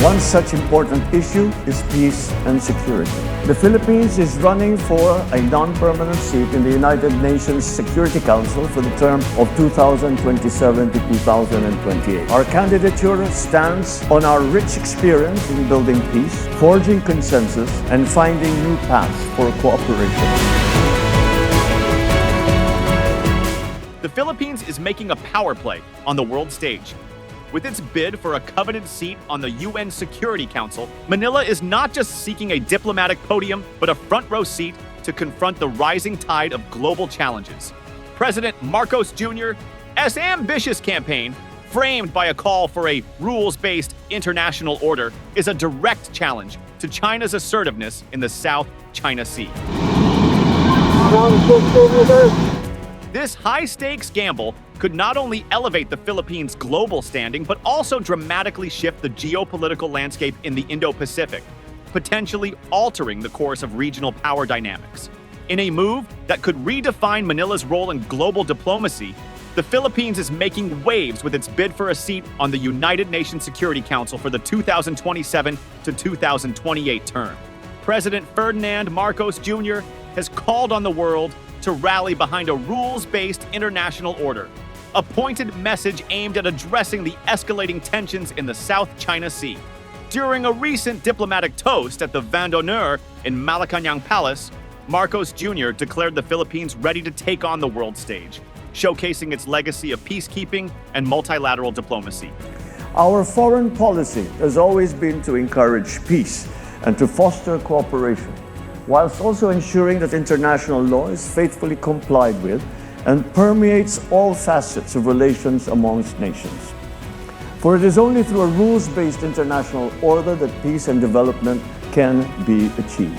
One such important issue is peace and security. The Philippines is running for a non-permanent seat in the United Nations Security Council for the term of 2027 to 2028. Our candidature stands on our rich experience in building peace, forging consensus, and finding new paths for cooperation. The Philippines is making a power play on the world stage. With its bid for a coveted seat on the UN Security Council, Manila is not just seeking a diplomatic podium, but a front-row seat to confront the rising tide of global challenges. President Marcos Jr.'s ambitious campaign, framed by a call for a rules-based international order, is a direct challenge to China's assertiveness in the South China Sea. This high-stakes gamble could not only elevate the Philippines' global standing, but also dramatically shift the geopolitical landscape in the Indo-Pacific, potentially altering the course of regional power dynamics. In a move that could redefine Manila's role in global diplomacy, the Philippines is making waves with its bid for a seat on the United Nations Security Council for the 2027 to 2028 term. President Ferdinand Marcos Jr. has called on the world to rally behind a rules-based international order, a pointed message aimed at addressing the escalating tensions in the South China Sea. During a recent diplomatic toast at the Vin d'Honneur in Malacañang Palace, Marcos Jr. declared the Philippines ready to take on the world stage, showcasing its legacy of peacekeeping and multilateral diplomacy. Our foreign policy has always been to encourage peace and to foster cooperation, whilst also ensuring that international law is faithfully complied with and permeates all facets of relations amongst nations. For it is only through a rules-based international order that peace and development can be achieved.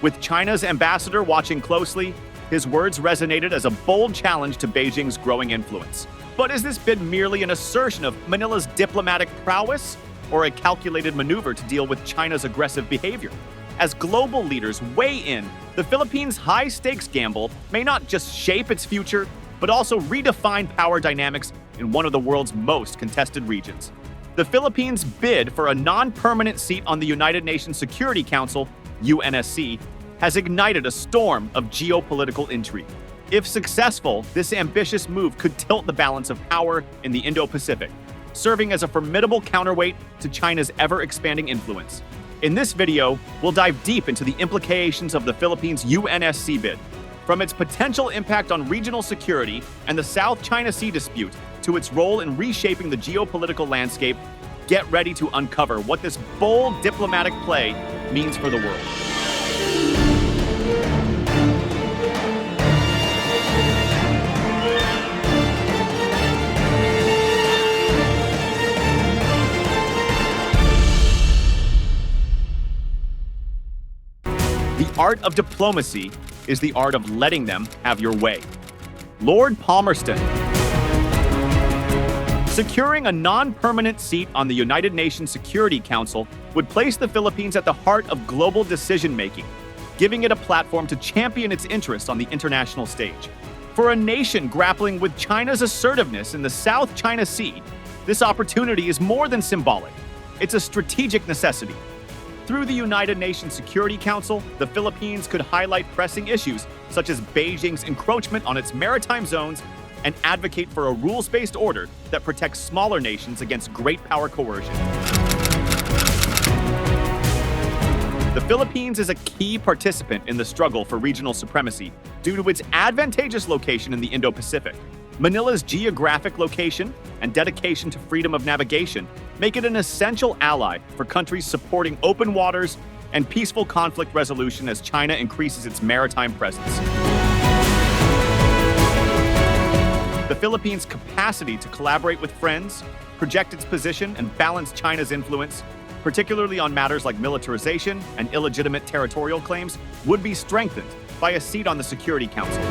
With China's ambassador watching closely, his words resonated as a bold challenge to Beijing's growing influence. But is this bid merely an assertion of Manila's diplomatic prowess, or a calculated maneuver to deal with China's aggressive behavior? As global leaders weigh in, the Philippines' high-stakes gamble may not just shape its future, but also redefine power dynamics in one of the world's most contested regions. The Philippines' bid for a non-permanent seat on the United Nations Security Council, UNSC, has ignited a storm of geopolitical intrigue. If successful, this ambitious move could tilt the balance of power in the Indo-Pacific, serving as a formidable counterweight to China's ever-expanding influence. In this video, we'll dive deep into the implications of the Philippines' UNSC bid, from its potential impact on regional security and the South China Sea dispute to its role in reshaping the geopolitical landscape. Get ready to uncover what this bold diplomatic play means for the world. The art of diplomacy is the art of letting them have your way. Lord Palmerston. Securing a non-permanent seat on the United Nations Security Council would place the Philippines at the heart of global decision-making, giving it a platform to champion its interests on the international stage. For a nation grappling with China's assertiveness in the South China Sea, this opportunity is more than symbolic. It's a strategic necessity. Through the United Nations Security Council, the Philippines could highlight pressing issues such as Beijing's encroachment on its maritime zones and advocate for a rules-based order that protects smaller nations against great power coercion. The Philippines is a key participant in the struggle for regional supremacy due to its advantageous location in the Indo-Pacific. Manila's geographic location and dedication to freedom of navigation make it an essential ally for countries supporting open waters and peaceful conflict resolution as China increases its maritime presence. The Philippines' capacity to collaborate with friends, project its position, and balance China's influence, particularly on matters like militarization and illegitimate territorial claims, would be strengthened by a seat on the Security Council.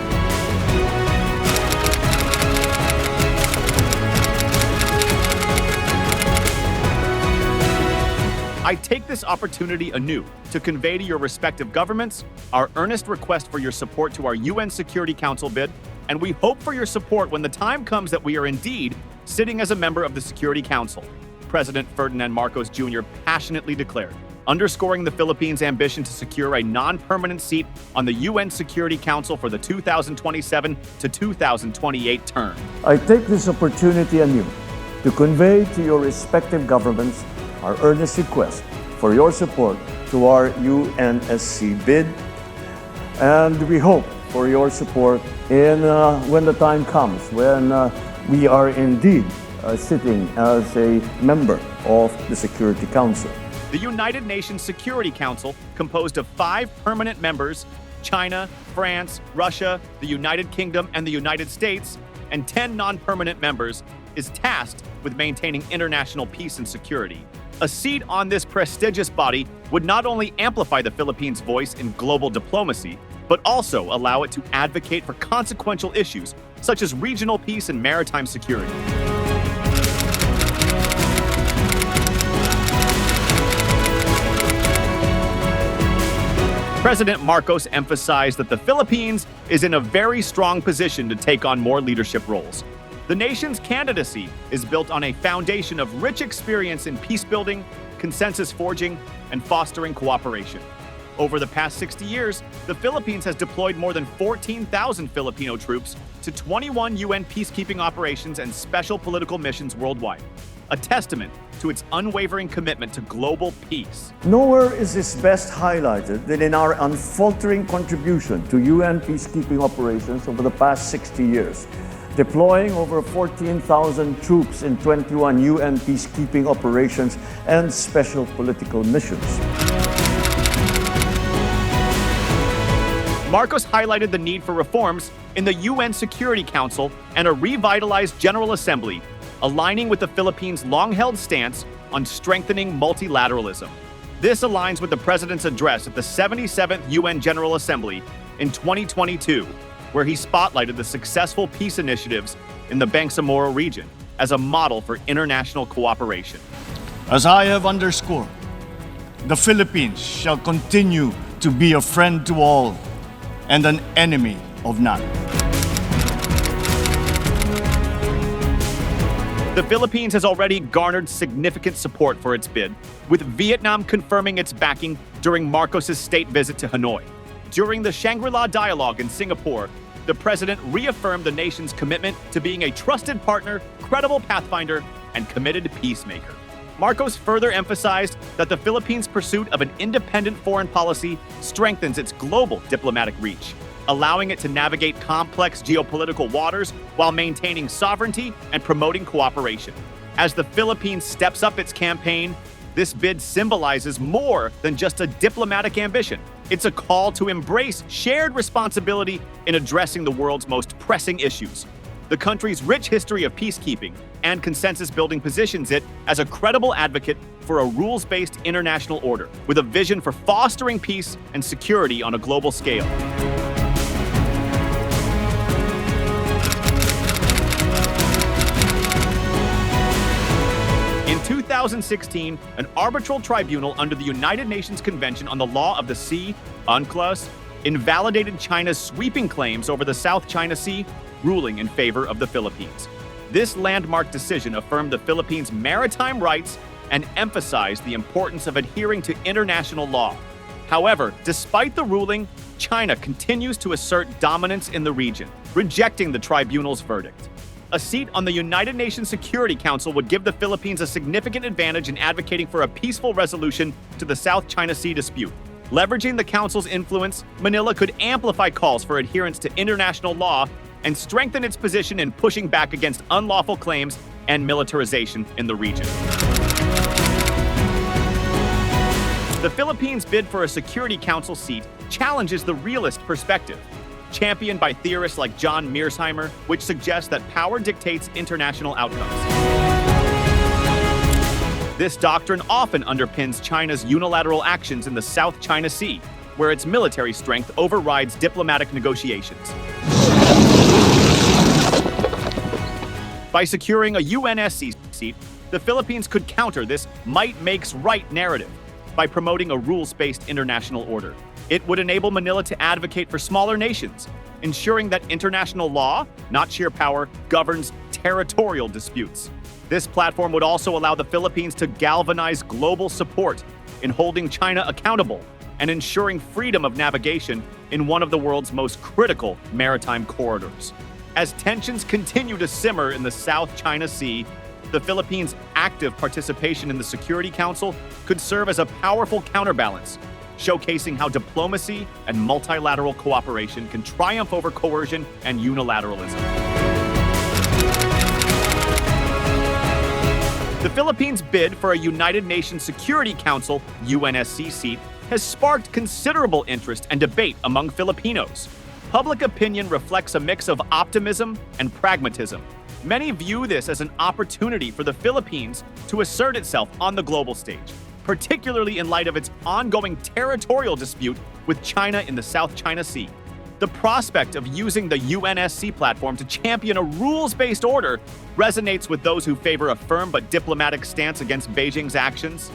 I take this opportunity anew to convey to your respective governments our earnest request for your support to our UN Security Council bid, and we hope for your support when the time comes that we are indeed sitting as a member of the Security Council. President Ferdinand Marcos Jr. passionately declared, underscoring the Philippines' ambition to secure a non-permanent seat on the UN Security Council for the 2027 to 2028 term. I take this opportunity anew to convey to your respective governments our earnest request for your support to our UNSC bid, and we hope for your support when the time comes, when we are indeed sitting as a member of the Security Council. The United Nations Security Council, composed of 5 permanent members, China, France, Russia, the United Kingdom, and the United States, and 10 non-permanent members, is tasked with maintaining international peace and security. A seat on this prestigious body would not only amplify the Philippines' voice in global diplomacy, but also allow it to advocate for consequential issues such as regional peace and maritime security. President Marcos emphasized that the Philippines is in a very strong position to take on more leadership roles. The nation's candidacy is built on a foundation of rich experience in peace-building, consensus forging, and fostering cooperation. Over the past 60 years, the Philippines has deployed more than 14,000 Filipino troops to 21 UN peacekeeping operations and special political missions worldwide, a testament to its unwavering commitment to global peace. Nowhere is this best highlighted than in our unfaltering contribution to UN peacekeeping operations over the past 60 years, deploying over 14,000 troops in 21 UN peacekeeping operations and special political missions. Marcos highlighted the need for reforms in the UN Security Council and a revitalized General Assembly, aligning with the Philippines' long-held stance on strengthening multilateralism. This aligns with the President's address at the 77th UN General Assembly in 2022, where he spotlighted the successful peace initiatives in the Bangsamoro region as a model for international cooperation. As I have underscored, the Philippines shall continue to be a friend to all and an enemy of none. The Philippines has already garnered significant support for its bid, with Vietnam confirming its backing during Marcos' state visit to Hanoi. During the Shangri-La Dialogue in Singapore, the president reaffirmed the nation's commitment to being a trusted partner, credible pathfinder, and committed peacemaker. Marcos further emphasized that the Philippines' pursuit of an independent foreign policy strengthens its global diplomatic reach, allowing it to navigate complex geopolitical waters while maintaining sovereignty and promoting cooperation. As the Philippines steps up its campaign, this bid symbolizes more than just a diplomatic ambition. It's a call to embrace shared responsibility in addressing the world's most pressing issues. The country's rich history of peacekeeping and consensus building positions it as a credible advocate for a rules-based international order, with a vision for fostering peace and security on a global scale. In 2016, an arbitral tribunal under the United Nations Convention on the Law of the Sea, UNCLOS, invalidated China's sweeping claims over the South China Sea, ruling in favor of the Philippines. This landmark decision affirmed the Philippines' maritime rights and emphasized the importance of adhering to international law. However, despite the ruling, China continues to assert dominance in the region, rejecting the tribunal's verdict. A seat on the United Nations Security Council would give the Philippines a significant advantage in advocating for a peaceful resolution to the South China Sea dispute. Leveraging the Council's influence, Manila could amplify calls for adherence to international law and strengthen its position in pushing back against unlawful claims and militarization in the region. The Philippines' bid for a Security Council seat challenges the realist perspective, championed by theorists like John Mearsheimer, which suggests that power dictates international outcomes. This doctrine often underpins China's unilateral actions in the South China Sea, where its military strength overrides diplomatic negotiations. By securing a UNSC seat, the Philippines could counter this might makes right narrative by promoting a rules-based international order. It would enable Manila to advocate for smaller nations, ensuring that international law, not sheer power, governs territorial disputes. This platform would also allow the Philippines to galvanize global support in holding China accountable and ensuring freedom of navigation in one of the world's most critical maritime corridors. As tensions continue to simmer in the South China Sea, the Philippines' active participation in the Security Council could serve as a powerful counterbalance, showcasing how diplomacy and multilateral cooperation can triumph over coercion and unilateralism. The Philippines' bid for a United Nations Security Council (UNSC) seat has sparked considerable interest and debate among Filipinos. Public opinion reflects a mix of optimism and pragmatism. Many view this as an opportunity for the Philippines to assert itself on the global stage, particularly in light of its ongoing territorial dispute with China in the South China Sea. The prospect of using the UNSC platform to champion a rules-based order resonates with those who favor a firm but diplomatic stance against Beijing's actions.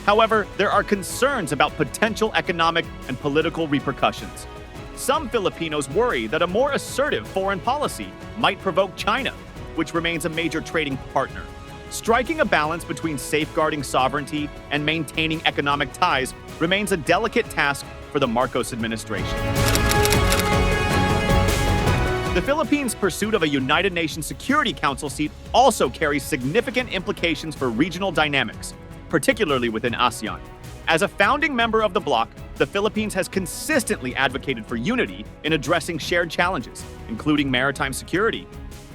However, there are concerns about potential economic and political repercussions. Some Filipinos worry that a more assertive foreign policy might provoke China, which remains a major trading partner. Striking a balance between safeguarding sovereignty and maintaining economic ties remains a delicate task for the Marcos administration. The Philippines' pursuit of a United Nations Security Council seat also carries significant implications for regional dynamics, particularly within ASEAN. As a founding member of the bloc, the Philippines has consistently advocated for unity in addressing shared challenges, including maritime security.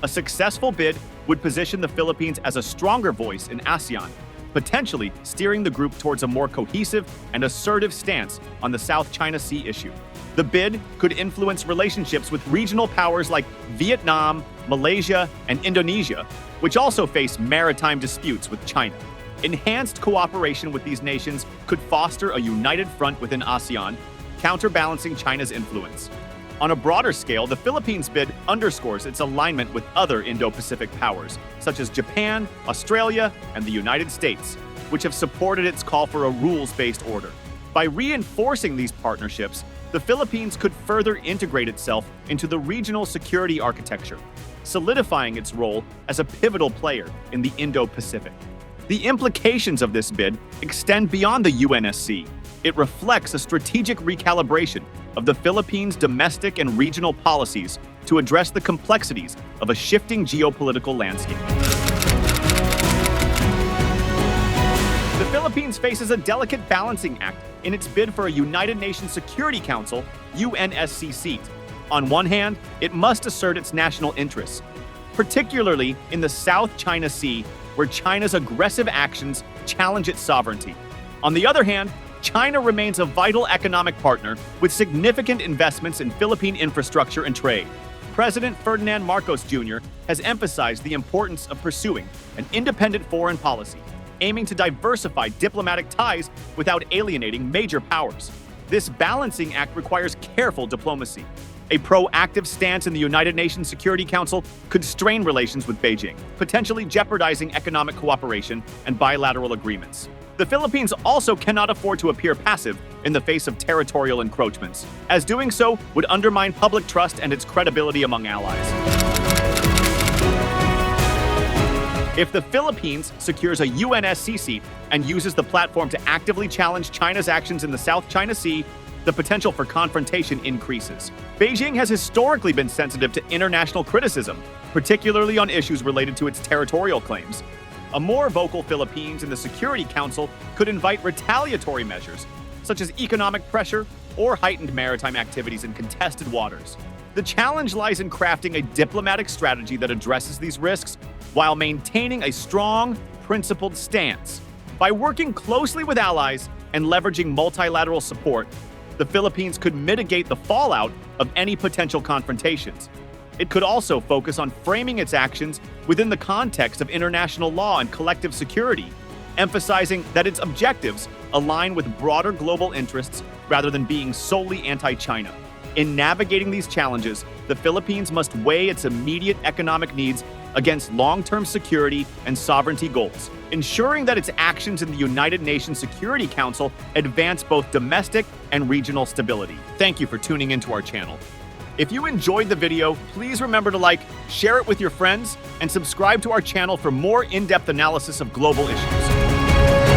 A successful bid would position the Philippines as a stronger voice in ASEAN, potentially steering the group towards a more cohesive and assertive stance on the South China Sea issue. The bid could influence relationships with regional powers like Vietnam, Malaysia, and Indonesia, which also face maritime disputes with China. Enhanced cooperation with these nations could foster a united front within ASEAN, counterbalancing China's influence. On a broader scale, the Philippines' bid underscores its alignment with other Indo-Pacific powers, such as Japan, Australia, and the United States, which have supported its call for a rules-based order. By reinforcing these partnerships, the Philippines could further integrate itself into the regional security architecture, solidifying its role as a pivotal player in the Indo-Pacific. The implications of this bid extend beyond the UNSC. It reflects a strategic recalibration of the Philippines' domestic and regional policies to address the complexities of a shifting geopolitical landscape. The Philippines faces a delicate balancing act in its bid for a United Nations Security Council (UNSC) seat. On one hand, it must assert its national interests, particularly in the South China Sea, where China's aggressive actions challenge its sovereignty. On the other hand, China remains a vital economic partner with significant investments in Philippine infrastructure and trade. President Ferdinand Marcos Jr. has emphasized the importance of pursuing an independent foreign policy, aiming to diversify diplomatic ties without alienating major powers. This balancing act requires careful diplomacy. A proactive stance in the United Nations Security Council could strain relations with Beijing, potentially jeopardizing economic cooperation and bilateral agreements. The Philippines also cannot afford to appear passive in the face of territorial encroachments, as doing so would undermine public trust and its credibility among allies. If the Philippines secures a UNSC seat and uses the platform to actively challenge China's actions in the South China Sea, the potential for confrontation increases. Beijing has historically been sensitive to international criticism, particularly on issues related to its territorial claims. A more vocal Philippines in the Security Council could invite retaliatory measures, such as economic pressure or heightened maritime activities in contested waters. The challenge lies in crafting a diplomatic strategy that addresses these risks while maintaining a strong, principled stance. By working closely with allies and leveraging multilateral support, the Philippines could mitigate the fallout of any potential confrontations. It could also focus on framing its actions within the context of international law and collective security, emphasizing that its objectives align with broader global interests rather than being solely anti-China. In navigating these challenges, the Philippines must weigh its immediate economic needs against long-term security and sovereignty goals, ensuring that its actions in the United Nations Security Council advance both domestic and regional stability. Thank you for tuning into our channel. If you enjoyed the video, please remember to like, share it with your friends, and subscribe to our channel for more in-depth analysis of global issues.